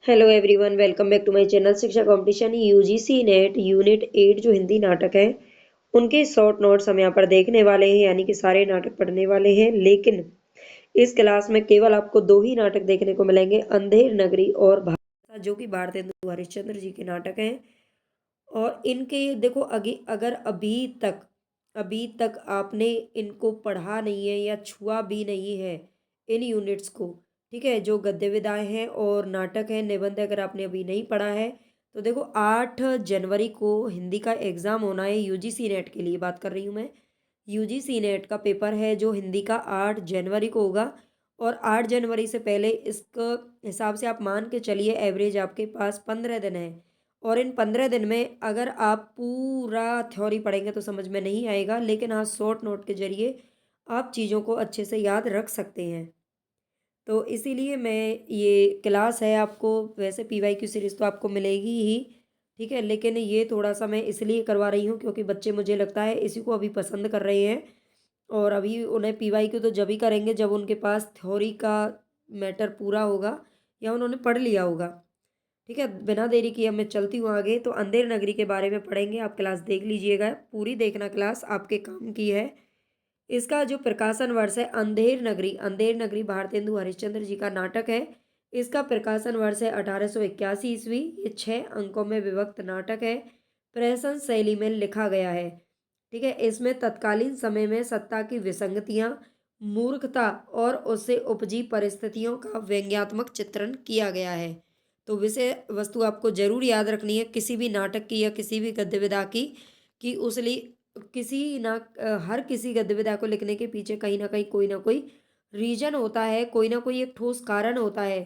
Hello everyone, welcome back to my channel Shiksha competition. UGC NET unit 8 जो हिंदी नाटक है उनके शॉर्ट नोट्स हम यहाँ पर देखने वाले हैं, यानी कि सारे नाटक पढ़ने वाले हैं। लेकिन इस क्लास में केवल आपको दो ही नाटक देखने को मिलेंगे, अंधेर नगरी और भाषा, जो कि भारतेंदु हरिश्चंद्र जी के नाटक हैं। और इनके देखो अगर अभी तक आपने इनको पढ़ा नहीं है या छुआ भी नहीं है इन यूनिट्स को, ठीक है, जो गद्य विधाएं हैं और नाटक है, निबंध, अगर आपने अभी नहीं पढ़ा है तो देखो 8 जनवरी को हिंदी का एग्ज़ाम होना है। यूजीसी नेट के लिए बात कर रही हूँ मैं। यूजीसी नेट का पेपर है जो हिंदी का 8 जनवरी को होगा। और 8 जनवरी से पहले इसका हिसाब से आप मान के चलिए, एवरेज आपके पास 15 दिन है। और इन 15 दिन में अगर आप पूरा थ्योरी पढ़ेंगे तो समझ में नहीं आएगा, लेकिन हाँ, शॉर्ट नोट के जरिए आप चीज़ों को अच्छे से याद रख सकते हैं। तो इसीलिए मैं ये क्लास है, आपको वैसे पीवाईक्यू सीरीज़ तो आपको मिलेगी ही, ठीक है, लेकिन ये थोड़ा सा मैं इसलिए करवा रही हूँ क्योंकि बच्चे, मुझे लगता है, इसी को अभी पसंद कर रहे हैं। और अभी उन्हें पीवाईक्यू तो जब ही करेंगे जब उनके पास थ्योरी का मैटर पूरा होगा या उन्होंने पढ़ लिया होगा। ठीक है, बिना देरी किए मैं चलती हूँ आगे। तो अंधेर नगरी के बारे में पढ़ेंगे, आप क्लास देख लीजिएगा, पूरी देखना, क्लास आपके काम की है। इसका जो प्रकाशन वर्ष है, अंधेर नगरी भारतेंदु हरिश्चंद्र जी का नाटक है। इसका प्रकाशन वर्ष है 1881 ईस्वी। ये 6 अंकों में विभक्त नाटक है, प्रहसन शैली में लिखा गया है। ठीक है, इसमें तत्कालीन समय में सत्ता की विसंगतियां, मूर्खता और उससे उपजी परिस्थितियों का व्यंग्यात्मक चित्रण किया गया है। तो विषय वस्तु आपको जरूर याद रखनी है किसी भी नाटक की या किसी भी गद्य विधा की, कि उस लिए हर किसी गद्य विधा को लिखने के पीछे कहीं ना कहीं कोई ना कोई रीजन होता है, कोई ना कोई एक ठोस कारण होता है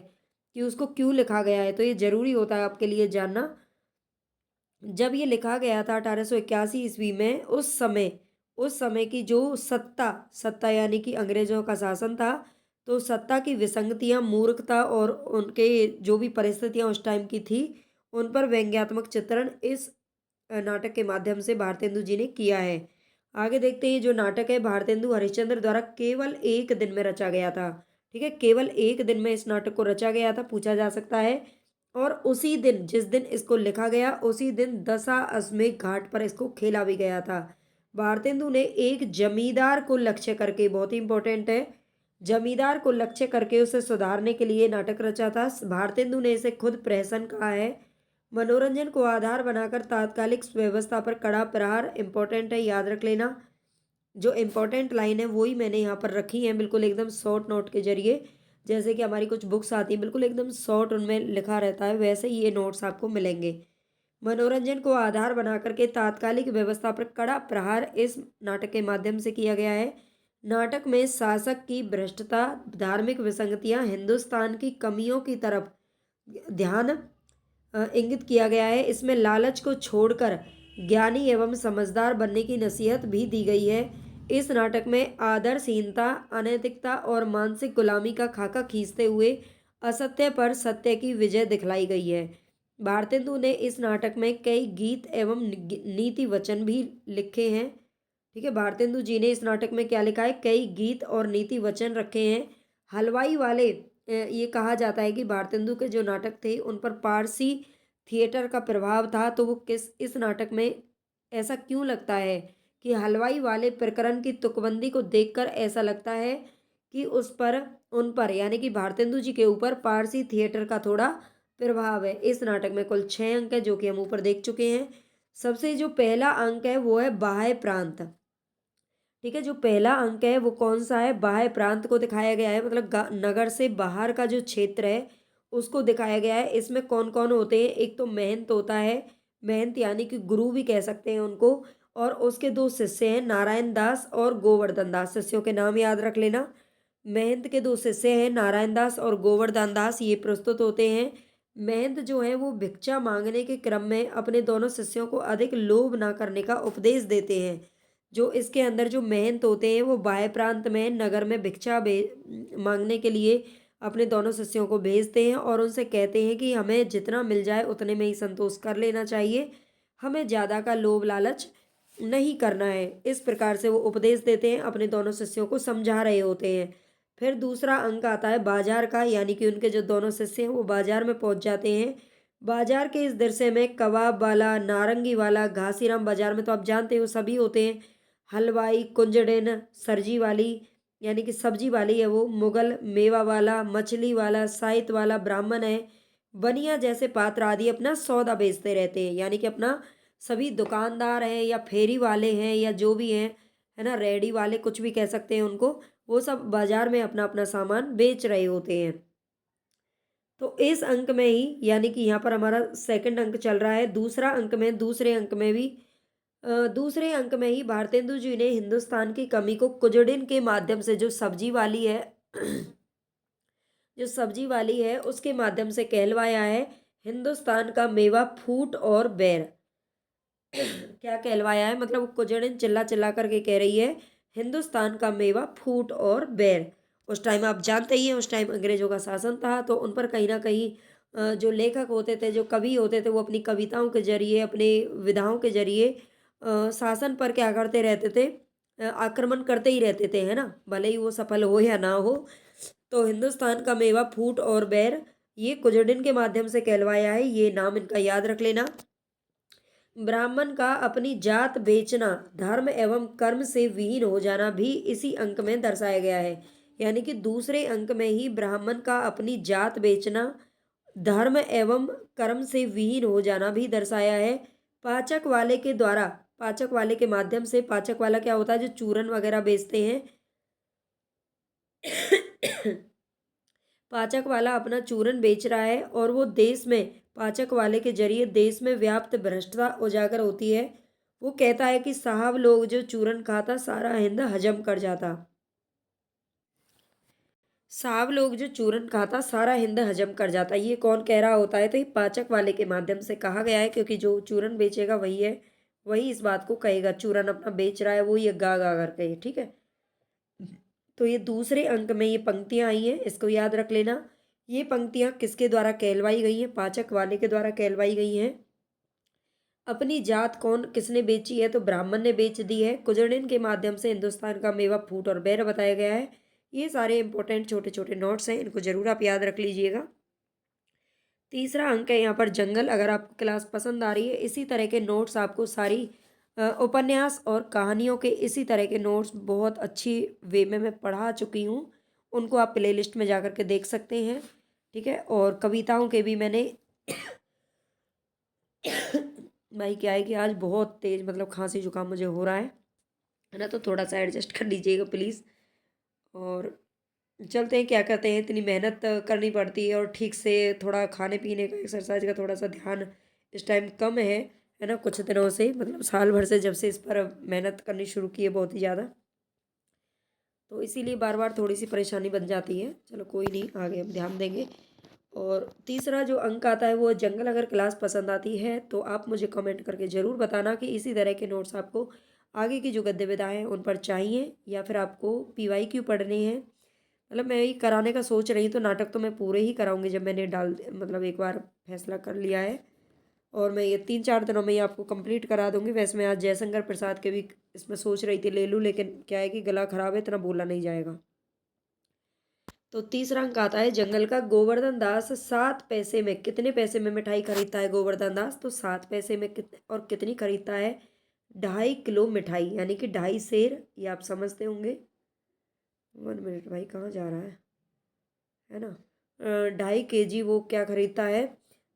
कि उसको क्यों लिखा गया है। तो ये जरूरी होता है आपके लिए जानना। जब ये लिखा गया था 1881 ईस्वी में, उस समय की जो सत्ता सत्ता यानी कि अंग्रेजों का शासन था, तो सत्ता की विसंगतियां, मूर्खता और उनके जो भी परिस्थितियां उस टाइम की थी, उन पर व्यंग्यात्मक चित्रण इस नाटक के माध्यम से भारतेंदु जी ने किया है। आगे देखते हैं। जो नाटक है भारतेंदु हरिश्चंद्र द्वारा केवल एक दिन में रचा गया था। ठीक है, केवल एक दिन में इस नाटक को रचा गया था, पूछा जा सकता है। और उसी दिन, जिस दिन इसको लिखा गया, उसी दिन दशा अश्वमेध घाट पर इसको खेला भी गया था। भारतेंदु ने एक जमींदार को लक्ष्य करके, बहुत ही इंपॉर्टेंट है, जमींदार को लक्ष्य करके उसे सुधारने के लिए नाटक रचा था। भारतेंदु ने इसे खुद प्रहसन कहा है। मनोरंजन को आधार बनाकर तात्कालिक व्यवस्था पर कड़ा प्रहार, इंपॉर्टेंट है, याद रख लेना। जो इंपॉर्टेंट लाइन है वही मैंने यहाँ पर रखी है, बिल्कुल एकदम शॉर्ट नोट के जरिए। जैसे कि हमारी कुछ बुक्स आती हैं, बिल्कुल एकदम शॉर्ट उनमें लिखा रहता है, वैसे ही ये नोट्स आपको मिलेंगे। मनोरंजन को आधार बना करके तात्कालिक व्यवस्था पर कड़ा प्रहार इस नाटक के माध्यम से किया गया है। नाटक में शासक की भ्रष्टता, धार्मिक विसंगतियां, हिंदुस्तान की कमियों की तरफ ध्यान इंगित किया गया है। इसमें लालच को छोड़कर ज्ञानी एवं समझदार बनने की नसीहत भी दी गई है। इस नाटक में आदर्शहीनता, अनैतिकता और मानसिक गुलामी का खाका खींचते हुए असत्य पर सत्य की विजय दिखलाई गई है। भारतेंदु ने इस नाटक में कई गीत एवं नीति वचन भी लिखे हैं। ठीक है, भारतेंदु जी ने इस नाटक में क्या लिखा है, कई गीत और नीति वचन रखे हैं। हलवाई वाले, ये कहा जाता है कि भारतेंदु के जो नाटक थे उन पर पारसी थिएटर का प्रभाव था। तो वो इस नाटक में ऐसा क्यों लगता है कि हलवाई वाले प्रकरण की तुकबंदी को देखकर ऐसा लगता है कि उन पर यानी कि भारतेंदु जी के ऊपर पारसी थिएटर का थोड़ा प्रभाव है। इस नाटक में कुल 6 अंक है, जो कि हम ऊपर देख चुके हैं। सबसे जो पहला अंक है वो है बाह्य प्रांत। ठीक है, जो पहला अंक है वो कौन सा है, बाह्य प्रांत को दिखाया गया है, मतलब नगर से बाहर का जो क्षेत्र है उसको दिखाया गया है। इसमें कौन कौन होते हैं, एक तो महंत होता है, महंत यानी कि गुरु भी कह सकते हैं उनको, और उसके दो शिष्य हैं, नारायण दास और गोवर्धन दास। शिष्यों के नाम याद रख लेना। महंत के दो शिष्य हैं, नारायण दास और गोवर्धन दास, ये प्रस्तुत होते हैं। महंत जो है वो भिक्षा मांगने के क्रम में अपने दोनों शिष्यों को अधिक लोभ ना करने का उपदेश देते हैं। जो इसके अंदर जो महंत होते हैं वो बाह्य प्रांत में नगर में भिक्षा मांगने के लिए अपने दोनों शिष्यों को भेजते हैं और उनसे कहते हैं कि हमें जितना मिल जाए उतने में ही संतोष कर लेना चाहिए, हमें ज़्यादा का लोभ लालच नहीं करना है। इस प्रकार से वो उपदेश देते हैं, अपने दोनों शिष्यों को समझा रहे होते हैं। फिर दूसरा अंक आता है बाजार का, यानी कि उनके जो दोनों शिष्य हैं वो बाजार में पहुंच जाते हैं। बाजार के इस दृश्य में कबाब वाला, नारंगी वाला, घासीराम बाजार में तो आप जानते हो सभी होते हैं, हलवाई, कुंजड़िन, सरजी वाली यानी कि सब्जी वाली है वो, मुगल, मेवा वाला, मछली वाला, साहित्य वाला, ब्राह्मण है, बनिया जैसे पात्र आदि अपना सौदा बेचते रहते हैं। यानी कि अपना सभी दुकानदार हैं या फेरी वाले हैं या जो भी हैं, है ना, रेडी वाले कुछ भी कह सकते हैं उनको, वो सब बाजार में अपना अपना सामान बेच रहे होते हैं। तो इस अंक में ही यानी कि यहाँ पर हमारा सेकंड अंक चल रहा है। दूसरा अंक में दूसरे अंक में ही भारतेंदु जी ने हिंदुस्तान की कमी को कुजड़िन के माध्यम से, जो सब्जी वाली है जो सब्जी वाली है उसके माध्यम से कहलवाया है। हिंदुस्तान का मेवा फूट और बैर क्या कहलवाया है, मतलब कुजड़िन चिल्ला चिल्ला करके कह रही है हिंदुस्तान का मेवा फूट और बैर। उस टाइम आप जानते ही हैं, उस टाइम अंग्रेजों का शासन था, तो उन पर कहीं ना कहीं जो लेखक होते थे, जो कवि होते थे, वो अपनी कविताओं के जरिए, अपने विधाओं के जरिए शासन पर क्या करते रहते थे, आक्रमण करते ही रहते थे, है ना, भले ही वो सफल हो या ना हो। तो हिंदुस्तान का मेवा फूट और बैर, ये कुजड़िन के माध्यम से कहलवाया है, ये नाम इनका याद रख लेना। ब्राह्मण का अपनी जात बेचना, धर्म एवं कर्म से विहीन हो जाना भी इसी अंक में दर्शाया गया है। यानी कि दूसरे अंक में ही ब्राह्मण का अपनी जात बेचना, धर्म एवं कर्म से विहीन हो जाना भी दर्शाया है। पाचक वाले के द्वारा, पाचक वाले के माध्यम से, पाचक वाला क्या होता है, जो चूरन वगैरह बेचते हैं पाचक वाला अपना चूरन बेच रहा है और वो देश में, पाचक वाले के जरिए देश में व्याप्त भ्रष्टता उजागर होती है। वो कहता है कि साहब लोग जो चूरन खाता सारा हिंद हजम कर जाता, साहब लोग जो चूरन खाता सारा हिंद हजम कर जाता। ये कौन कह रहा होता है, तो ये पाचक वाले के माध्यम से कहा गया है, क्योंकि जो चूरन बेचेगा वही है, वही इस बात को कहेगा, चूरन अपना बेच रहा है वो, ये गा गा करके, ठीक है। तो ये दूसरे अंक में ये पंक्तियां आई हैं, इसको याद रख लेना। ये पंक्तियां किसके द्वारा कहलवाई गई हैं, पाचक वाले के द्वारा कहलवाई गई हैं। अपनी जात कौन किसने बेची है, तो ब्राह्मण ने बेच दी है। कुजड़िन के माध्यम से हिंदुस्तान का मेवा फूट और बैर बताया गया है। ये सारे इंपॉर्टेंट छोटे छोटे नोट्स हैं, इनको जरूर आप याद रख लीजिएगा। तीसरा अंक है यहाँ पर जंगल। अगर आपको क्लास पसंद आ रही है, इसी तरह के नोट्स आपको सारी उपन्यास और कहानियों के इसी तरह के नोट्स बहुत अच्छी वे में मैं पढ़ा चुकी हूँ, उनको आप प्लेलिस्ट में जा कर के देख सकते हैं, ठीक है। और कविताओं के भी मैंने भाई क्या है कि आज बहुत तेज मतलब खांसी जुकाम मुझे हो रहा है ना, तो थोड़ा सा एडजस्ट कर लीजिएगा प्लीज़। और चलते हैं, क्या करते हैं, इतनी मेहनत करनी पड़ती है और ठीक से थोड़ा खाने पीने का, एक्सरसाइज का थोड़ा सा ध्यान इस टाइम कम है ना, कुछ दिनों से, मतलब साल भर से जब से इस पर मेहनत करनी शुरू की है बहुत ही ज़्यादा, तो इसीलिए बार बार थोड़ी सी परेशानी बन जाती है। चलो कोई नहीं, आगे हम ध्यान देंगे। और तीसरा जो अंक आता है वो जंगल। अगर क्लास पसंद आती है तो आप मुझे कमेंट करके ज़रूर बताना कि इसी तरह के नोट्स आपको आगे की जो गद्य विधाएँ हैं उन पर चाहिए, या फिर आपको PYQ पढ़ने हैं। मतलब मैं ये कराने का सोच रही, तो नाटक तो मैं पूरे ही कराऊंगी जब मैंने मतलब एक बार फैसला कर लिया है, और मैं ये 3-4 दिनों में ही आपको कंप्लीट करा दूंगी। वैसे मैं आज जयशंकर प्रसाद के भी इसमें सोच रही थी ले लूँ, लेकिन क्या है कि गला खराब है, इतना बोला नहीं जाएगा। तो तीसरा अंक आता है जंगल का। गोवर्धन दास 7 पैसे में, कितने पैसे में मिठाई खरीदता है गोवर्धन दास, तो 7 पैसे में कितने और कितनी खरीदता है, 2.5 किलो मिठाई, यानी कि 2.5 सेर, ये आप समझते होंगे। 1 मिनट भाई, कहाँ जा रहा है ना, 2.5 kg वो क्या खरीदता है,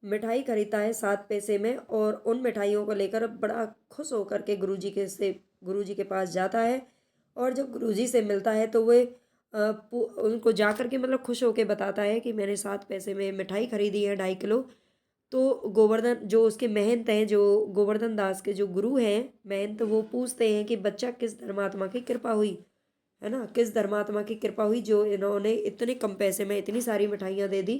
मिठाई खरीदता है 7 पैसे में। और उन मिठाइयों को लेकर बड़ा खुश होकर के गुरुजी के पास जाता है, और जब गुरुजी से मिलता है तो वे उनको जा कर के मतलब खुश होकर बताता है कि मैंने 7 पैसे में मिठाई खरीदी है 2.5 किलो। तो गोवर्धन, जो उसके महंत हैं, जो गोवर्धन दास के जो गुरु हैं महंत, वो पूछते हैं कि बच्चा किस धर्मात्मा की कृपा हुई, है ना, किस धर्मात्मा की कृपा हुई जो इन्होंने इतने कम पैसे में इतनी सारी मिठाइयाँ दे दी।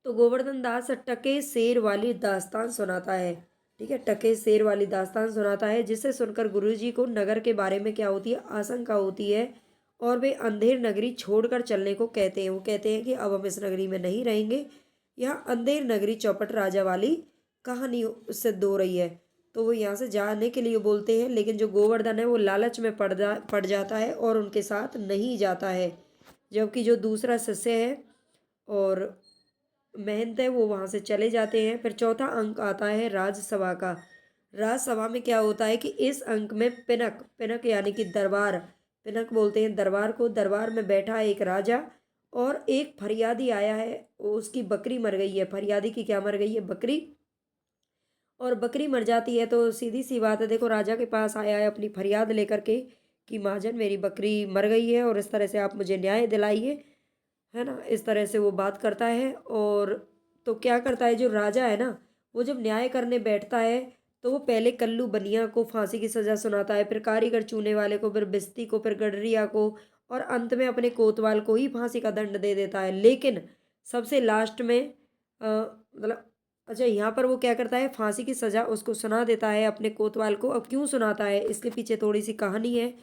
तो गोवर्धन दास टके शेर वाली दास्तान सुनाता है, ठीक है, टके शेर वाली दास्तान सुनाता है, जिसे सुनकर गुरुजी को नगर के बारे में क्या होती है, आशंका होती है, और वे अंधेर नगरी छोड़कर चलने को कहते हैं। वो कहते हैं कि अब हम इस नगरी में नहीं रहेंगे, यहाँ अंधेर नगरी चौपट राजा वाली कहानी सिद्ध हो रही है। तो वो यहाँ से जाने के लिए बोलते हैं, लेकिन जो गोवर्धन है वो लालच में पड़ जाता है और उनके साथ नहीं जाता है। जबकि जो दूसरा शिष्य है और महंत है वो वहाँ से चले जाते हैं। फिर चौथा अंक आता है राजसभा का। राजसभा में क्या होता है कि इस अंक में पिनक, पिनक यानी कि दरबार, पिनक बोलते हैं दरबार को। दरबार में बैठा है एक राजा और एक फरियादी आया है, उसकी बकरी मर गई है। फरियादी की क्या मर गई है? बकरी। और बकरी मर जाती है तो सीधी सी बात है, देखो राजा के पास आया है अपनी फरियाद लेकर के कि महाजन मेरी बकरी मर गई है और इस तरह से आप मुझे न्याय दिलाइए, है ना। इस तरह से वो बात करता है। और तो क्या करता है जो राजा है ना, वो जब न्याय करने बैठता है तो वो पहले कल्लू बनिया को फांसी की सज़ा सुनाता है, फिर कारीगर चूने वाले को, फिर बिस्ती को, फिर गडरिया को, और अंत में अपने कोतवाल को ही फांसी का दंड दे देता है। लेकिन सबसे लास्ट में मतलब अच्छा यहाँ पर वो क्या करता है, फांसी की सज़ा उसको सुना देता है अपने कोतवाल को। अब क्यों सुनाता है, इसके पीछे थोड़ी सी कहानी है।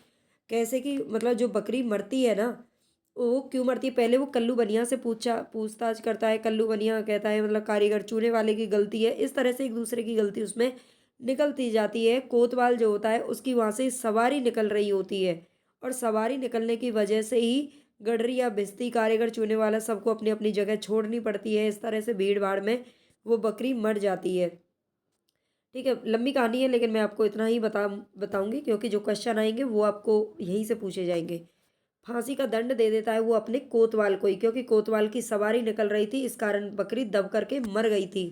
कैसे कि मतलब जो बकरी मरती है ना, वो क्यों मरती है, पहले वो कल्लू बनिया से पूछताछ करता है। कल्लू बनिया कहता है मतलब कारीगर चूने वाले की गलती है। इस तरह से एक दूसरे की गलती उसमें निकलती जाती है। कोतवाल जो होता है उसकी वहाँ से सवारी निकल रही होती है, और सवारी निकलने की वजह से ही गडरी या भिस्ती, कारीगर चूने वाला सबको अपनी अपनी जगह छोड़नी पड़ती है। इस तरह से भीड़ भाड़ में वो बकरी मर जाती है। ठीक है, लंबी कहानी है लेकिन मैं आपको इतना ही बताऊंगी क्योंकि जो क्वेश्चन आएंगे वो आपको यहीं से पूछे जाएंगे। फांसी का दंड दे देता है वो अपने कोतवाल को ही, क्योंकि कोतवाल की सवारी निकल रही थी, इस कारण बकरी दब करके मर गई थी।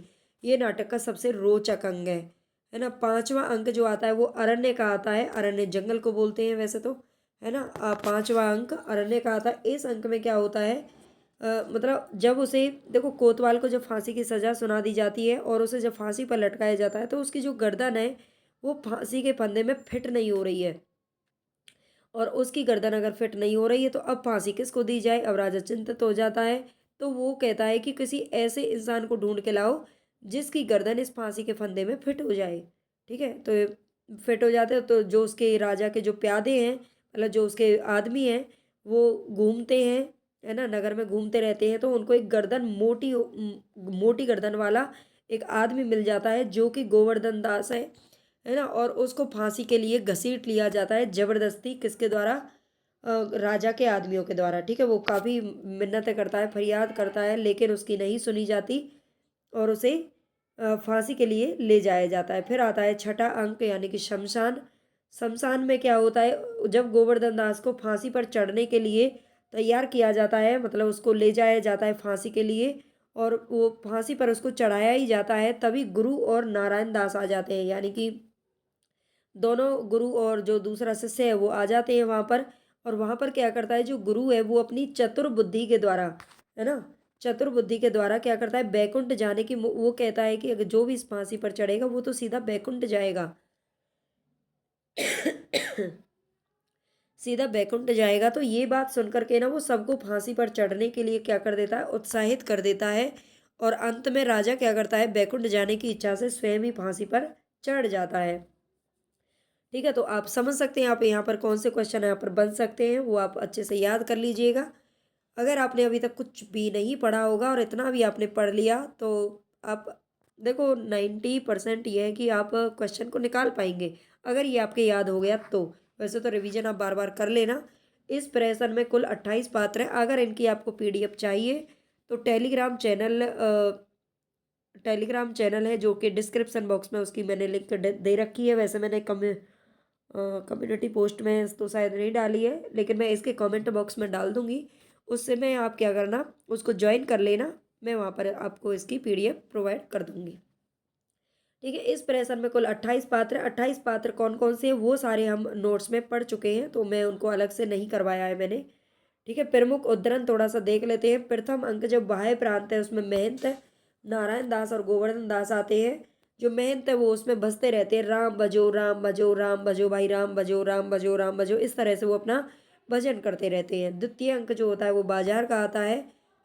ये नाटक का सबसे रोचक अंग है ना। पांचवा अंक जो आता है वो अरण्य का आता है। अरण्य जंगल को बोलते हैं वैसे तो, है ना। पांचवा अंक अरण्य का आता है। इस अंक में क्या होता है, मतलब जब उसे देखो कोतवाल को जब फांसी की सज़ा सुना दी जाती है और उसे जब फांसी पर लटकाया जाता है तो उसकी जो गर्दन है वो फांसी के फंदे में फिट नहीं हो रही है। और उसकी गर्दन अगर फिट नहीं हो रही है तो अब फांसी किसको दी जाए। अब राजा चिंतित हो जाता है, तो वो कहता है कि किसी ऐसे इंसान को ढूंढ के लाओ जिसकी गर्दन इस फांसी के फंदे में फिट हो जाए। ठीक है, तो फिट हो जाते हैं तो जो उसके राजा के जो प्यादे हैं, मतलब जो उसके आदमी हैं, वो घूमते हैं, है ना, नगर में घूमते रहते हैं। तो उनको एक गर्दन मोटी गर्दन वाला एक आदमी मिल जाता है जो कि गोवर्धन दास है ना। और उसको फांसी के लिए घसीट लिया जाता है जबरदस्ती, किसके द्वारा, राजा के आदमियों के द्वारा। ठीक है, वो काफ़ी मिन्नतें करता है, फरियाद करता है, लेकिन उसकी नहीं सुनी जाती और उसे फांसी के लिए ले जाया जाता है। फिर आता है छठा अंक यानी कि शमशान। शमशान में क्या होता है, जब गोवर्धन दास को फांसी पर चढ़ने के लिए तैयार किया जाता है, मतलब उसको ले जाया जाता है फांसी के लिए, और वो फांसी पर उसको चढ़ाया ही जाता है, तभी गुरु और नारायण दास आ जाते हैं, यानी कि दोनों गुरु और जो दूसरा शिष्य है वो आ जाते हैं वहाँ पर। और वहाँ पर क्या करता है जो गुरु है वो अपनी चतुर बुद्धि के द्वारा, है ना, चतुर बुद्धि के द्वारा क्या करता है, बैकुंठ जाने की वो कहता है कि अगर जो भी इस फांसी पर चढ़ेगा वो तो सीधा बैकुंठ जाएगा। सीधा बैकुंठ जाएगा। तो ये बात सुनकर के ना वो सबको फांसी पर चढ़ने के लिए क्या कर देता है, उत्साहित कर देता है। और अंत में राजा क्या करता है, बैकुंठ जाने की इच्छा से स्वयं ही फांसी पर चढ़ जाता है। ठीक है, तो आप समझ सकते हैं, आप यहाँ पर कौन से क्वेश्चन यहाँ पर बन सकते हैं वो आप अच्छे से याद कर लीजिएगा। अगर आपने अभी तक कुछ भी नहीं पढ़ा होगा और इतना भी आपने पढ़ लिया तो आप देखो 90% ये है कि आप क्वेश्चन को निकाल पाएंगे अगर ये आपके याद हो गया तो। वैसे तो रिवीजन आप बार बार कर लेना। इस प्रेशन में कुल 28 पात्र हैं। अगर इनकी आपको पीडीएफ चाहिए तो टेलीग्राम चैनल है जो कि डिस्क्रिप्शन बॉक्स में उसकी मैंने लिंक दे रखी है। वैसे मैंने कम्युनिटी पोस्ट में तो शायद नहीं डाली है, लेकिन मैं इसके कमेंट बॉक्स में डाल दूंगी। उससे मैं आप क्या करना, उसको ज्वाइन कर लेना, मैं वहाँ पर आपको इसकी पीडीएफ प्रोवाइड कर दूंगी। ठीक है, इस प्रेशन में कुल 28 पात्र। 28 पात्र कौन कौन से हैं वो सारे हम नोट्स में पढ़ चुके हैं, तो मैं उनको अलग से नहीं करवाया है मैंने। ठीक है, प्रमुख उद्धरण थोड़ा सा देख लेते हैं। प्रथम अंक जब बाह्य प्रांत है उसमें महंत नारायण दास और गोवर्धन दास आते हैं। जो महंत है वो उसमें बसते रहते हैं, राम भजो राम भजो राम भजो भाई राम भजो राम भजो राम भजो, इस तरह से वो अपना भजन करते रहते हैं। द्वितीय अंक जो होता है वो बाजार का आता है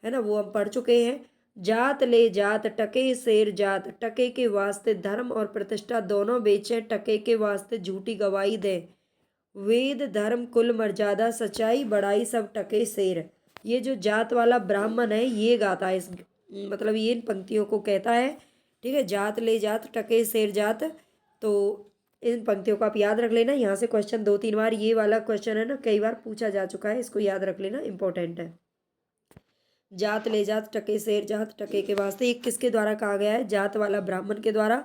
ना, वो हम पढ़ चुके हैं। जात ले जात टके शेर जात, टके के वास्ते धर्म और प्रतिष्ठा दोनों बेचे, टके के वास्ते झूठी गवाही दे, वेद धर्म कुल मर्यादा सच्चाई बड़ाई सब टके शेर। ये जो जात वाला ब्राह्मण है ये गाता है, इस मतलब ये इन पंक्तियों को कहता है। ठीक है, जात ले जात टके शेर जात, तो इन पंक्तियों को आप याद रख लेना। यहाँ से क्वेश्चन 2-3 बार, ये वाला क्वेश्चन है ना कई बार पूछा जा चुका है, इसको याद रख लेना, इंपॉर्टेंट है। जात ले जात टके शेर जात टके के वास्ते, ये किसके द्वारा कहा गया है? जात वाला ब्राह्मण के द्वारा।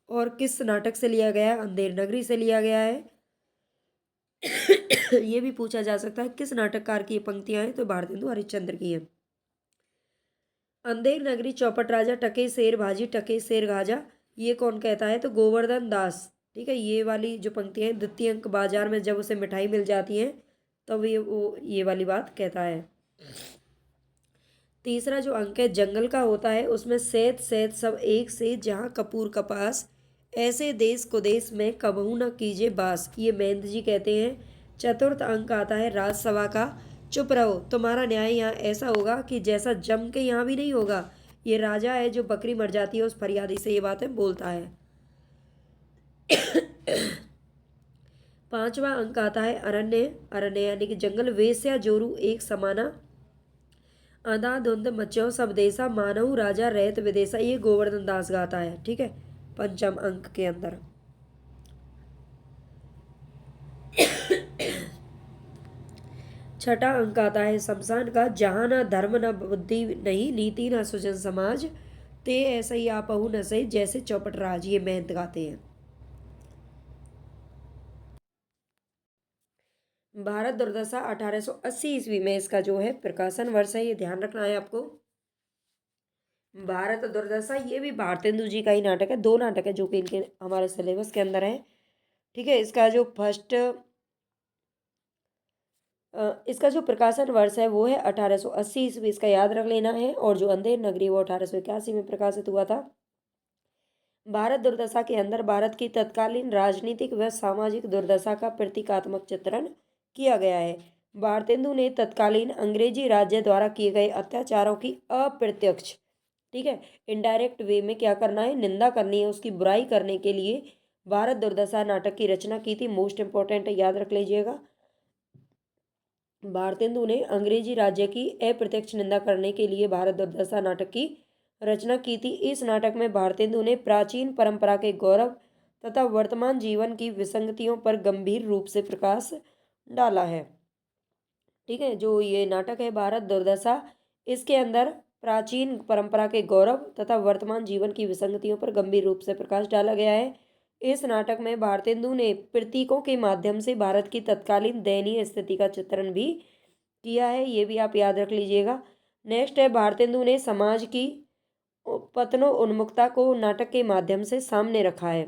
और किस नाटक से लिया गया है? अंधेर नगरी से लिया गया है। ये भी पूछा जा सकता है किस नाटककार की ये पंक्तियां हैं, तो भारतेंदु हरिश्चंद्र की है। अंधेर नगरी चौपट राजा टके शेर भाजी टके शेर गाजा, ये कौन कहता है? तो गोवर्धन दास। ठीक है, ये वाली जो पंक्तियां हैं, द्वितीय अंक बाजार में जब उसे मिठाई मिल जाती है तब ये वाली बात कहता है। तीसरा जो अंक है जंगल का होता है, उसमें सेत सेत सब एक से जहाँ कपूर कपास, ऐसे देश को देश में कबहू न कीजिए बास, ये महेंद्र जी कहते हैं। चतुर्थ अंक आता है राजसभा का, चुप रहो तुम्हारा न्याय यहाँ ऐसा होगा कि जैसा जम के यहाँ भी नहीं होगा। ये राजा है जो बकरी मर जाती है उस फरियादी से ये बातें बोलता है। पांचवा अंक आता है अरण्य, अरण्य यानी कि जंगल, वेश्या जोरू एक समाना, अंधाधुंध मच्यो सब देसा, मानव राजा रैत विदेशा, ये गोवर्धन दास गाता है। ठीक है, पंचम अंक के अंदर। छठा अंक आता है शमशान का, जहाँ न धर्म न बुद्धि नहीं, नीति न सुजन समाज, ते ऐसा ही आपहु न सही जैसे चौपट राज, ये महंत गाते हैं। भारत दुर्दशा 1880 ईस्वी में इसका जो है प्रकाशन वर्ष है, ये ध्यान रखना है आपको। भारत दुर्दशा ये भी भारतेंदु जी का ही नाटक है, दो नाटक है जो कि इनके हमारे सिलेबस के अंदर है। ठीक है, इसका जो प्रकाशन वर्ष है वो है 1880 ईस्वी, इसका याद रख लेना है। और जो अंधेर नगरी वो 1881 में प्रकाशित हुआ था। भारत दुर्दशा के अंदर भारत की तत्कालीन राजनीतिक व सामाजिक दुर्दशा का प्रतीकात्मक चित्रण किया गया है। भारतेंदु ने तत्कालीन अंग्रेजी राज्य द्वारा किए गए अत्याचारों की अप्रत्यक्ष, ठीक है, इनडायरेक्ट वे में क्या करना है? निंदा करनी है, उसकी बुराई करने के लिए भारत दुर्दशा नाटक की रचना की थी। मोस्ट इंपॉर्टेंट है, याद रख लीजिएगा। भारतेंदु ने अंग्रेजी राज्य की अप्रत्यक्ष निंदा करने के लिए भारत दुर्दशा नाटक की रचना की थी। इस नाटक में भारतेंदु ने प्राचीन परंपरा के गौरव तथा वर्तमान जीवन की विसंगतियों पर गंभीर रूप से प्रकाश डाला है। ठीक है, जो ये नाटक है भारत दुर्दशा, इसके अंदर प्राचीन परंपरा के गौरव तथा वर्तमान जीवन की विसंगतियों पर गंभीर रूप से प्रकाश डाला गया है। इस नाटक में भारतेंदु ने प्रतीकों के माध्यम से भारत की तत्कालीन दयनीय स्थिति का चित्रण भी किया है, ये भी आप याद रख लीजिएगा। नेक्स्ट है भारतेंदु ने समाज की पतनोन्मुखता को नाटक के माध्यम से सामने रखा है।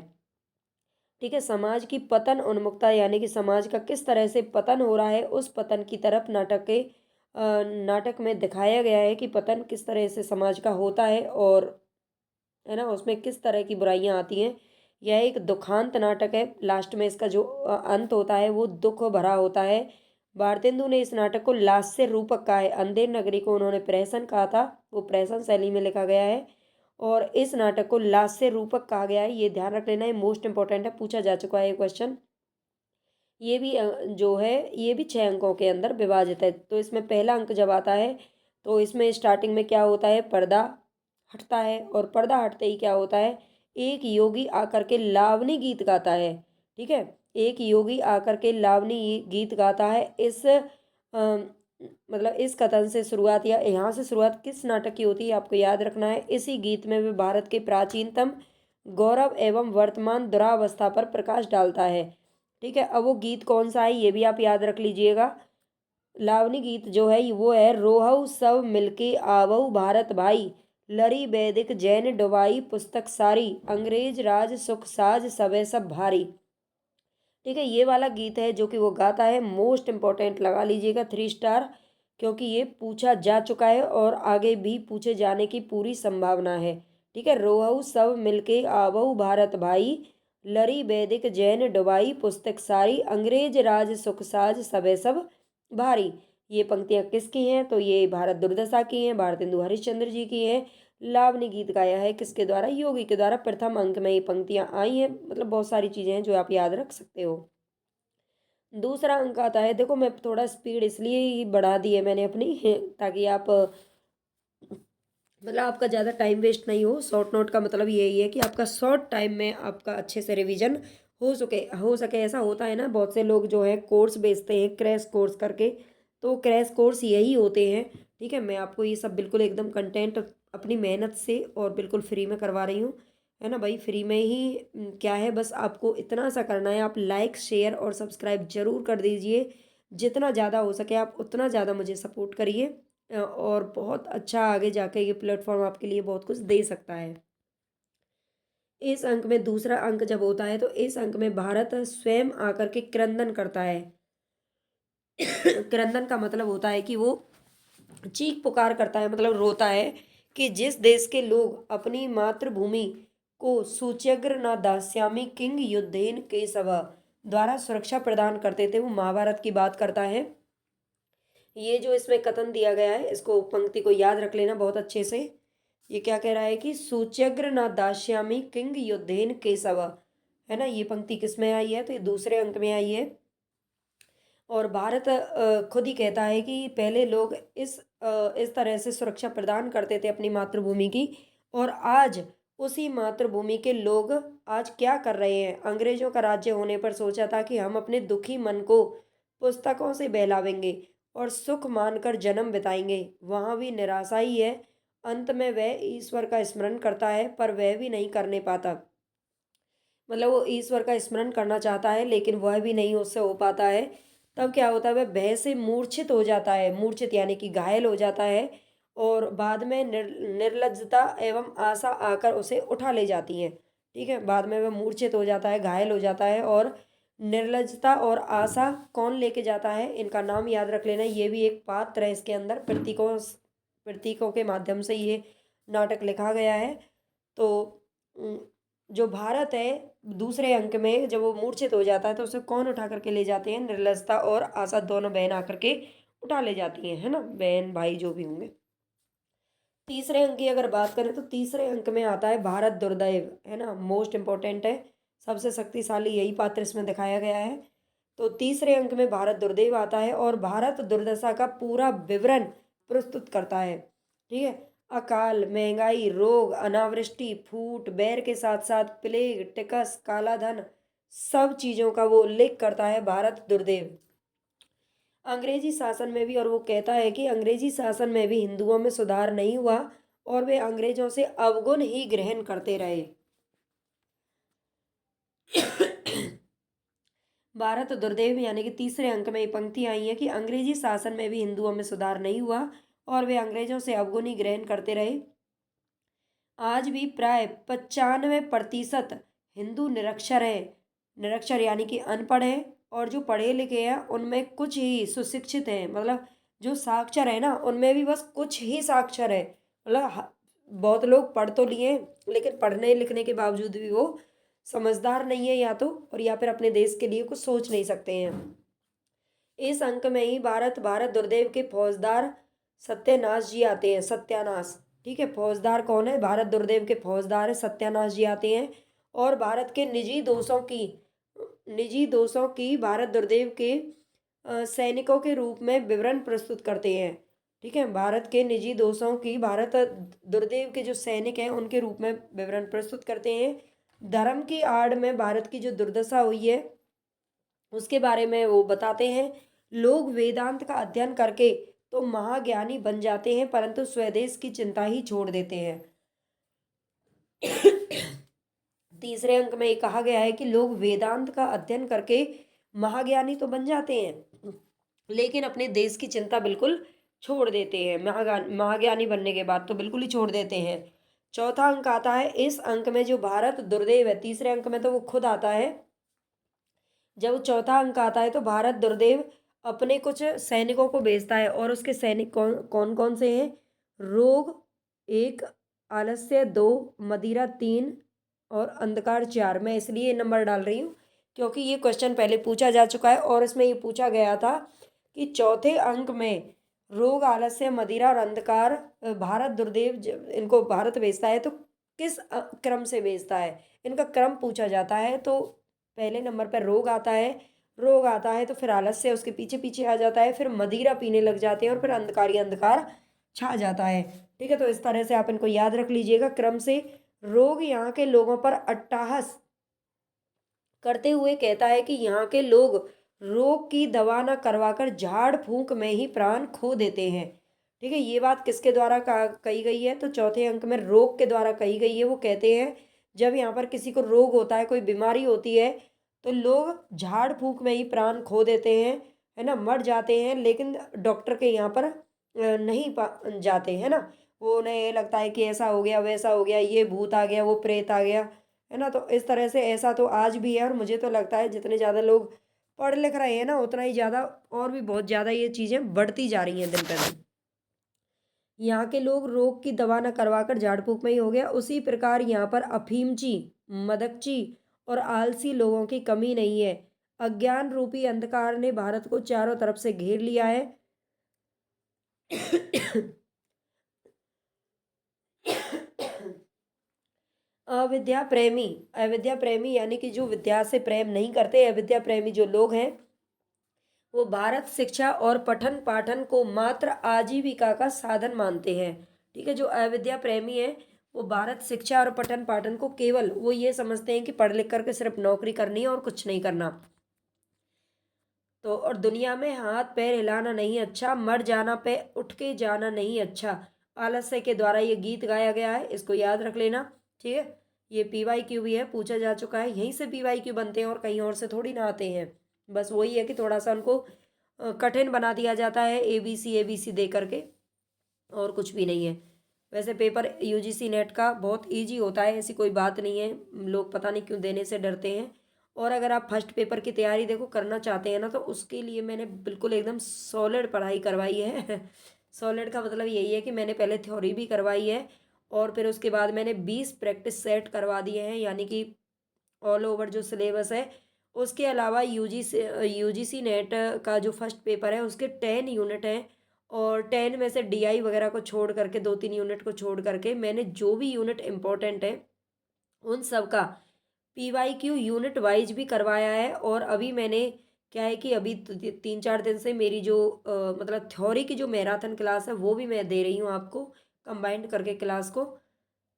ठीक है, समाज की पतन उन्मुखता यानी कि समाज का किस तरह से पतन हो रहा है, उस पतन की तरफ नाटक में दिखाया गया है कि पतन किस तरह से समाज का होता है, और है ना, उसमें किस तरह की बुराइयां आती हैं। यह एक दुखांत नाटक है, लास्ट में इसका जो अंत होता है वो दुख भरा होता है। भारतेंदु ने इस नाटक को लास्य रूपक कहा है। अंधेर नगरी को उन्होंने प्रहसन कहा था, वो प्रहसन शैली में लिखा गया है। और इस नाटक को लास्य रूपक कहा गया है, ये ध्यान रख लेना है, मोस्ट इंपॉर्टेंट है, पूछा जा चुका है ये क्वेश्चन। ये भी जो है ये भी 6 अंकों के अंदर विभाजित है। तो इसमें पहला अंक जब आता है तो इसमें स्टार्टिंग में क्या होता है? पर्दा हटता है, और पर्दा हटते ही क्या होता है? एक योगी आकर के लावनी गीत गाता है। ठीक है, एक योगी आकर के लावनी गीत गाता है। मतलब इस कथन से शुरुआत, या यहाँ से शुरुआत किस नाटक की होती है आपको याद रखना है। इसी गीत में वे भारत के प्राचीनतम गौरव एवं वर्तमान दुरावस्था पर प्रकाश डालता है। ठीक है, अब वो गीत कौन सा है ये भी आप याद रख लीजिएगा। लावनी गीत जो है वो है, रोहऊ सब मिलके आवऊ भारत भाई, लरी वैदिक जैन डुबाई पुस्तक सारी, अंग्रेज राज सुख साज सबे सब भारी। ठीक है, ये वाला गीत है जो कि वो गाता है। मोस्ट इंपॉर्टेंट लगा लीजिएगा 3 स्टार, क्योंकि ये पूछा जा चुका है और आगे भी पूछे जाने की पूरी संभावना है। ठीक है, रोहऊ सब मिलके आवऊ भारत भाई, लरी वैदिक जैन डुबाई पुस्तक सारी, अंग्रेज राज सुख साज सबे सब भारी। ये पंक्तियां किसकी हैं? तो ये भारत दुर्दशा की हैं, भारतेंदु हरिश्चंद्र जी की हैं। लावनी गीत गाया है किसके द्वारा? योगी के द्वारा। प्रथम अंक में ये पंक्तियां आई हैं। मतलब बहुत सारी चीजें हैं जो आप याद रख सकते हो। दूसरा अंक आता है, देखो मैं थोड़ा स्पीड इसलिए ही बढ़ा दी है मैंने अपनी ताकि आप मतलब आपका ज़्यादा टाइम वेस्ट नहीं हो। शॉर्ट नोट का मतलब यही है कि आपका शॉर्ट टाइम में आपका अच्छे से रिवीजन हो सके। ऐसा होता है ना, बहुत से लोग जो है कोर्स बेचते हैं क्रैश कोर्स करके, तो क्रैश कोर्स यही होते हैं, ठीक है। मैं आपको ये सब बिल्कुल एकदम कंटेंट अपनी मेहनत से और बिल्कुल फ्री में करवा रही हूँ, है ना भाई। फ्री में ही क्या है, बस आपको इतना सा करना है, आप लाइक शेयर और सब्सक्राइब जरूर कर दीजिए। जितना ज़्यादा हो सके आप उतना ज़्यादा मुझे सपोर्ट करिए, और बहुत अच्छा आगे जाके ये प्लेटफॉर्म आपके लिए बहुत कुछ दे सकता है। इस अंक में दूसरा अंक जब होता है तो इस अंक में भारत स्वयं आकर के क्रंदन करता है। क्रंदन का मतलब होता है कि वो चीख पुकार करता है, मतलब रोता है कि जिस देश के लोग अपनी मातृभूमि को सूच्यग्र न दास्यामी किंग युद्धेन केशव द्वारा सुरक्षा प्रदान करते थे, वो महाभारत की बात करता है। ये जो इसमें कथन दिया गया है, इसको पंक्ति को याद रख लेना बहुत अच्छे से। ये क्या कह रहा है कि सूच्यग्र न दास्यामी किंग युद्धेन केशव, है ना। ये पंक्ति किस में आई है, तो ये दूसरे अंक में आई है। और भारत खुद ही कहता है कि पहले लोग इस तरह से सुरक्षा प्रदान करते थे अपनी मातृभूमि की, और आज उसी मातृभूमि के लोग आज क्या कर रहे हैं। अंग्रेजों का राज्य होने पर सोचा था कि हम अपने दुखी मन को पुस्तकों से बहलावेंगे और सुख मानकर जन्म बिताएंगे, वहाँ भी निराशा ही है। अंत में वह ईश्वर का स्मरण करता है पर वह भी नहीं करने पाता, मतलब वो ईश्वर का स्मरण करना चाहता है लेकिन वह भी नहीं उससे हो पाता है। तब क्या होता है, वह भय से मूर्छित हो जाता है, मूर्छित यानी कि घायल हो जाता है। और बाद में निर्लज्जता एवं आशा आकर उसे उठा ले जाती है, ठीक है। बाद में वह मूर्छित हो जाता है, घायल हो जाता है, और निर्लज्जता और आशा कौन लेके जाता है, इनका नाम याद रख लेना। ये भी एक पात्र है, इसके अंदर प्रतीकों के माध्यम से ये नाटक लिखा गया है। तो जो भारत है, दूसरे अंक में जब वो मूर्छित हो जाता है तो उसे कौन उठा करके ले जाते हैं, निर्लजता और आशा दोनों बहन आकर के उठा ले जाती हैं, है ना, बहन भाई जो भी होंगे। तीसरे अंक की अगर बात करें तो तीसरे अंक में आता है भारत दुर्दैव, है ना, मोस्ट इम्पोर्टेंट है, सबसे शक्तिशाली यही पात्र इसमें दिखाया गया है। तो तीसरे अंक में भारत दुर्दैव आता है और भारत दुर्दशा का पूरा विवरण प्रस्तुत करता है, ठीक है। अकाल, महंगाई, रोग, अनावृष्टि, फूट, बैर के साथ साथ प्लेग, टिकस, काला धन, सब चीजों का वो उल्लेख करता है भारत दुर्दैव। अंग्रेजी शासन में भी, और वो कहता है कि अंग्रेजी शासन में भी हिंदुओं में सुधार नहीं हुआ और वे अंग्रेजों से अवगुण ही ग्रहण करते रहे। भारत दुर्दैव यानी कि तीसरे अंक में ये पंक्ति आई है कि अंग्रेजी शासन में भी हिंदुओं में सुधार नहीं हुआ और वे अंग्रेजों से अवगुण ही ग्रहण करते रहे। आज भी प्राय 95% हिंदू निरक्षर हैं, निरक्षर यानी कि अनपढ़ हैं, और जो पढ़े लिखे हैं उनमें कुछ ही सुशिक्षित हैं, मतलब जो साक्षर है ना उनमें भी बस कुछ ही साक्षर है, मतलब बहुत लोग पढ़ तो लिए लेकिन पढ़ने लिखने के बावजूद भी वो समझदार नहीं है या तो, और या फिर अपने देश के लिए कुछ सोच नहीं सकते हैं। इस अंक में ही भारत दुर्दैव के फौजदार सत्यानाश जी आते हैं, सत्यानाश, ठीक है। फौजदार कौन है, भारत दुर्दैव के फौजदार है सत्यानाश जी आते हैं, और भारत के निजी दोषों की भारत दुर्दैव के सैनिकों के रूप में विवरण प्रस्तुत करते हैं, ठीक है। भारत के निजी दोषों की भारत दुर्दैव के जो सैनिक हैं उनके रूप में विवरण प्रस्तुत करते हैं। धर्म की आड़ में भारत की जो दुर्दशा हुई है उसके बारे में वो बताते हैं। लोग वेदांत का अध्ययन करके तो महाज्ञानी बन जाते हैं परंतु स्वदेश की चिंता ही छोड़ देते हैं। तीसरे अंक में ये कहा गया है कि लोग वेदांत का अध्ययन करके महाज्ञानी तो बन जाते हैं लेकिन अपने देश की चिंता बिल्कुल छोड़ देते हैं, महाज्ञानी बनने के बाद तो बिल्कुल ही छोड़ देते हैं। चौथा अंक आता है, इस अंक में जो भारत दुर्दैव है, तीसरे अंक में तो वो खुद आता है, जब चौथा अंक आता है तो भारत दुर्दैव अपने कुछ सैनिकों को भेजता है, और उसके सैनिक कौन कौन कौन से हैं, रोग 1, आलस्य 2, मदिरा 3 और अंधकार 4। मैं इसलिए ये नंबर डाल रही हूँ क्योंकि ये क्वेश्चन पहले पूछा जा चुका है और इसमें ये पूछा गया था कि चौथे अंक में रोग, आलस्य, मदिरा और अंधकार भारत दुर्दैव इनको भारत भेजता है तो किस क्रम से भेजता है, इनका क्रम पूछा जाता है। तो पहले नंबर पर रोग आता है तो फिर आलस्य उसके पीछे पीछे आ जाता है, फिर मदिरा पीने लग जाते हैं और फिर अंधकार ही अंधकार छा जाता है, ठीक है। तो इस तरह से आप इनको याद रख लीजिएगा क्रम से। रोग यहाँ के लोगों पर अट्टहास करते हुए कहता है कि यहाँ के लोग रोग की दवा न करवाकर झाड़ फूंक में ही प्राण खो देते हैं। ठीक है, ये बात किसके द्वारा कही गई है? तो चौथे अंक में रोग के द्वारा कही गई है। वो कहते हैं जब यहाँ पर किसी को रोग होता है, कोई बीमारी होती है, तो लोग झाड़ फूंक में ही प्राण खो देते हैं, है ना, मर जाते हैं, लेकिन डॉक्टर के यहाँ पर नहीं जाते, है ना। वो उन्हें ये लगता है कि ऐसा हो गया, वैसा हो गया, ये भूत आ गया, वो प्रेत आ गया, है ना। तो इस तरह से ऐसा तो आज भी है, और मुझे तो लगता है जितने ज़्यादा लोग पढ़ लिख रहे हैं ना, उतना ही ज़्यादा और भी बहुत ज़्यादा ये चीज़ें बढ़ती जा रही हैं दिन पर दिन। यहाँ के लोग रोग की दवा न करवाकर झाड़ फूक में ही हो गया। उसी प्रकार यहाँ पर अफीमची, मदकची और आलसी लोगों की कमी नहीं है। अज्ञान रूपी अंधकार ने भारत को चारों तरफ से घेर लिया है। अविद्या प्रेमी यानी कि जो विद्या से प्रेम नहीं करते, अविद्या प्रेमी जो लोग हैं, वो भारत शिक्षा और पठन पाठन को मात्र आजीविका का साधन मानते हैं। ठीक है, जो अविद्या प्रेमी है, वो भारत शिक्षा और पठन पाठन को केवल वो ये समझते हैं कि पढ़ लिख करके सिर्फ नौकरी करनी है और कुछ नहीं करना। तो और दुनिया में हाथ पैर हिलाना नहीं अच्छा, मर जाना पे उठ के जाना नहीं अच्छा। आलस्य के द्वारा ये गीत गाया गया है, इसको याद रख लेना। ठीक है, ये PYQ भी है, पूछा जा चुका है, यहीं से PYQ बनते हैं और कहीं और से थोड़ी ना आते हैं। बस वही है कि थोड़ा सा उनको कठिन बना दिया जाता है ABC दे करके, और कुछ भी नहीं है। वैसे पेपर UGC नेट का बहुत ईजी होता है, ऐसी कोई बात नहीं है, लोग पता नहीं क्यों देने से डरते हैं। और अगर आप फर्स्ट पेपर की तैयारी देखो करना चाहते हैं ना, तो उसके लिए मैंने बिल्कुल एकदम सॉलिड पढ़ाई करवाई है। सॉलिड का मतलब यही है कि मैंने पहले थ्योरी भी करवाई है, और फिर उसके बाद मैंने 20 प्रैक्टिस सेट करवा दिए हैं, यानी कि ऑल ओवर जो सिलेबस है। उसके अलावा UGC नेट का जो फर्स्ट पेपर है उसके 10 यूनिट हैं, और 10 में से DI वगैरह को छोड़ करके, 2-3 यूनिट को छोड़ करके, मैंने जो भी यूनिट इम्पोर्टेंट है उन सब का PYQ यूनिट वाइज भी करवाया है। और अभी मैंने क्या है कि अभी 3-4 दिन से मेरी जो मतलब थ्योरी की जो मैराथन क्लास है वो भी मैं दे रही हूँ आपको, कंबाइंड करके क्लास को।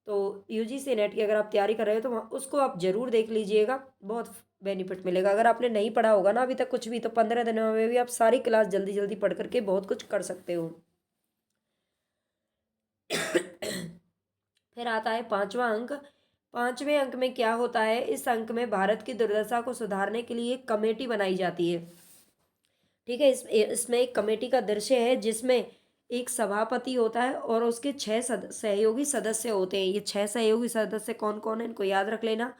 तो UGC नेट की अगर आप तैयारी कर रहे हो तो वहाँ उसको आप ज़रूर देख लीजिएगा, बहुत बेनिफिट मिलेगा। अगर आपने नहीं पढ़ा होगा ना अभी तक कुछ भी, तो 15 दिनों में भी आप सारी क्लास जल्दी जल्दी पढ़ करके बहुत कुछ कर सकते हो। फिर आता है 5वां अंक। 5वें अंक में क्या होता है? इस अंक में भारत की दुर्दशा को सुधारने के लिए एक कमेटी बनाई जाती है। ठीक है, इसमें एक कमेटी का दृश्य है जिसमें एक सभापति होता है और उसके 6 सहयोगी सदस्य होते हैं। ये 6 सहयोगी सदस्य कौन कौन है, इनको याद रख लेना।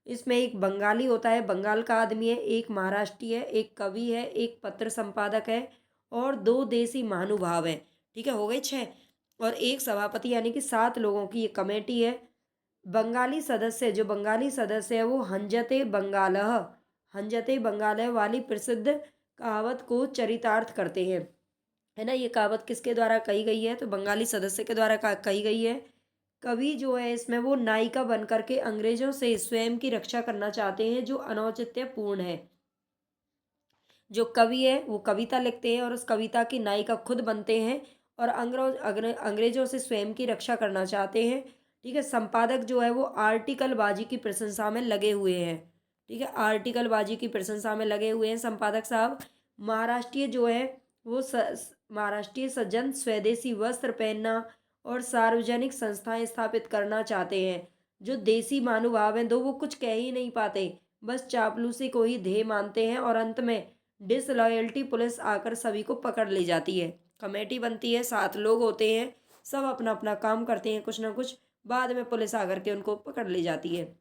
इसमें एक बंगाली होता है, बंगाल का आदमी है, एक महाराष्ट्रीय है, एक कवि है, एक पत्र संपादक है, और 2 देसी महानुभाव हैं। ठीक है, हो गए 6। और एक सभापति, यानी कि 7 लोगों की ये कमेटी है। जो बंगाली सदस्य है वो हंजते बंगालः वाली प्रसिद्ध कहावत को चरितार्थ करते हैं। है ना, ये कहावत किसके द्वारा कही गई है? तो बंगाली सदस्य के द्वारा कही गई है। कवि जो है इसमें वो नायिका बन करके अंग्रेजों से स्वयं की रक्षा करना चाहते हैं, जो अनौचित्यपूर्ण है। जो कवि है वो कविता लिखते हैं और उस कविता की नायिका खुद बनते हैं, और अंग्रेजों से स्वयं की रक्षा करना चाहते हैं। ठीक है, संपादक जो है वो आर्टिकल बाजी की प्रशंसा में लगे हुए हैं। ठीक है, आर्टिकल बाजी की प्रशंसा में लगे हुए हैं संपादक साहब। महाराष्ट्रीय जो है वो महाराष्ट्रीय सज्जन स्वदेशी वस्त्र पहनना और सार्वजनिक संस्थाएं स्थापित करना चाहते हैं। जो देसी महानुभाव हैं, दो वो कुछ कह ही नहीं पाते, बस चापलूसी को ही ध्येय मानते हैं, और अंत में डिसलॉयल्टी पुलिस आकर सभी को पकड़ ले जाती है। कमेटी बनती है, 7 लोग होते हैं, सब अपना अपना काम करते हैं कुछ ना कुछ, बाद में पुलिस आकर के उनको पकड़ ले जाती है।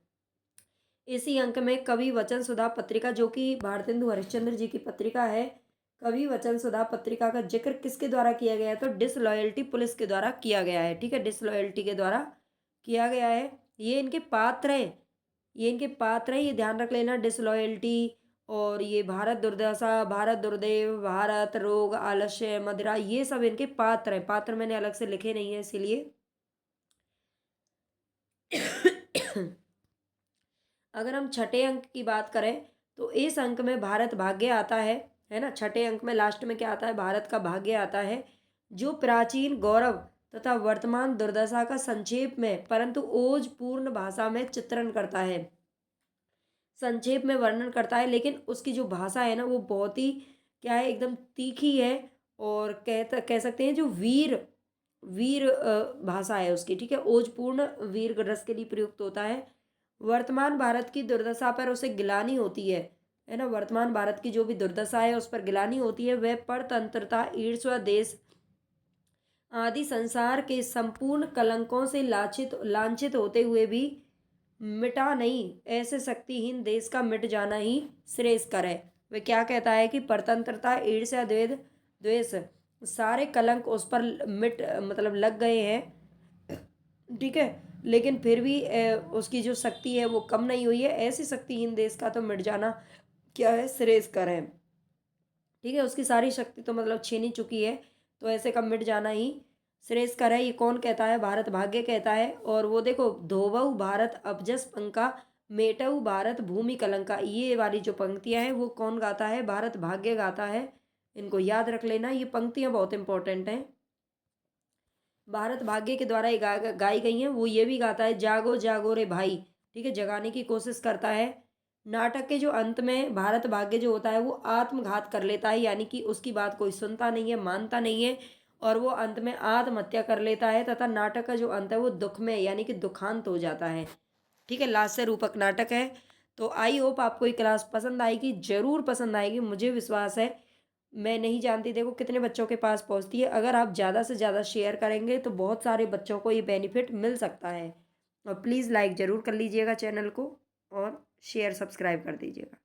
इसी अंक में कवि वचन सुधा पत्रिका, जो कि भारतेंदु हरिश्चंद्र जी की पत्रिका है, कवि वचन सुधा पत्रिका का जिक्र किसके द्वारा किया गया है? तो डिसलॉयल्टी पुलिस के द्वारा किया गया है। ठीक है, डिसलॉयल्टी के द्वारा किया गया है। ये इनके पात्र हैं, ये ध्यान रख लेना। डिसलॉयल्टी, और ये भारत दुर्दशा, भारत दुर्दैव, भारत रोग, आलस्य, मदिरा, ये सब इनके पात्र हैं। पात्र मैंने अलग से लिखे नहीं है इसीलिए। अगर हम छठे अंक की बात करें तो इस अंक में भारत भाग्य आता है ना। छठे अंक में लास्ट में क्या आता है? भारत का भाग्य आता है, जो प्राचीन गौरव तथा वर्तमान दुर्दशा का संक्षेप में परंतु ओजपूर्ण भाषा में चित्रण करता है। संक्षेप में वर्णन करता है, लेकिन उसकी जो भाषा है ना वो बहुत ही क्या है, एकदम तीखी है। और कह सकते हैं जो वीर वीर भाषा है उसकी, ठीक है, ओजपूर्ण वीर रस के लिए प्रयुक्त होता है। वर्तमान भारत की दुर्दशा पर उसे गिलानी होती है ना, वर्तमान भारत की जो भी दुर्दशा है उस पर गिलानी होती है। वह परतंत्रता, ईर्ष्या, देश आदि संसार के संपूर्ण कलंकों से लांछित होते हुए भी मिटा नहीं, ऐसे शक्तिहीन देश का मिट जाना ही श्रेयस्कर है। वह क्या कहता है कि परतंत्रता, ईर्ष्या, द्वेष सारे कलंक उस पर मिट मतलब लग गए हैं, ठीक है, लेकिन फिर भी उसकी जो शक्ति है वो कम नहीं हुई है। ऐसे शक्तिहीन देश का तो मिट जाना क्या है, श्रेयस्कर है, ठीक है। उसकी सारी शक्ति तो मतलब छीन ही चुकी है, तो ऐसे का मिट जाना ही श्रेयस्कर है। ये कौन कहता है? भारत भाग्य कहता है। और वो देखो, धोबऊ भारत अबजस पंका, मेटऊ भारत भूमि कलंका, ये वाली जो पंक्तियां हैं वो कौन गाता है? भारत भाग्य गाता है। इनको याद रख लेना, ये पंक्तियां बहुत इंपॉर्टेंट हैं, भारत भाग्य के द्वारा ये गाई गई हैं। वो ये भी गाता है, जागो जागो रे भाई, ठीक है, जगाने की कोशिश करता है। नाटक के जो अंत में भारत भाग्य जो होता है वो आत्मघात कर लेता है, यानी कि उसकी बात कोई सुनता नहीं है, मानता नहीं है, और वो अंत में आत्महत्या कर लेता है। तथा नाटक का जो अंत है वो दुख में यानी कि दुखांत हो जाता है, ठीक है, लास्य रूपक नाटक है। तो आई होप आपको ये क्लास पसंद आएगी, जरूर पसंद आएगी, मुझे विश्वास है। मैं नहीं जानती देखो कितने बच्चों के पास पहुंचती है, अगर आप ज़्यादा से ज़्यादा शेयर करेंगे तो बहुत सारे बच्चों को ये बेनिफिट मिल सकता है। और प्लीज़ लाइक ज़रूर कर लीजिएगा चैनल को, और शेयर सब्सक्राइब कर दीजिएगा।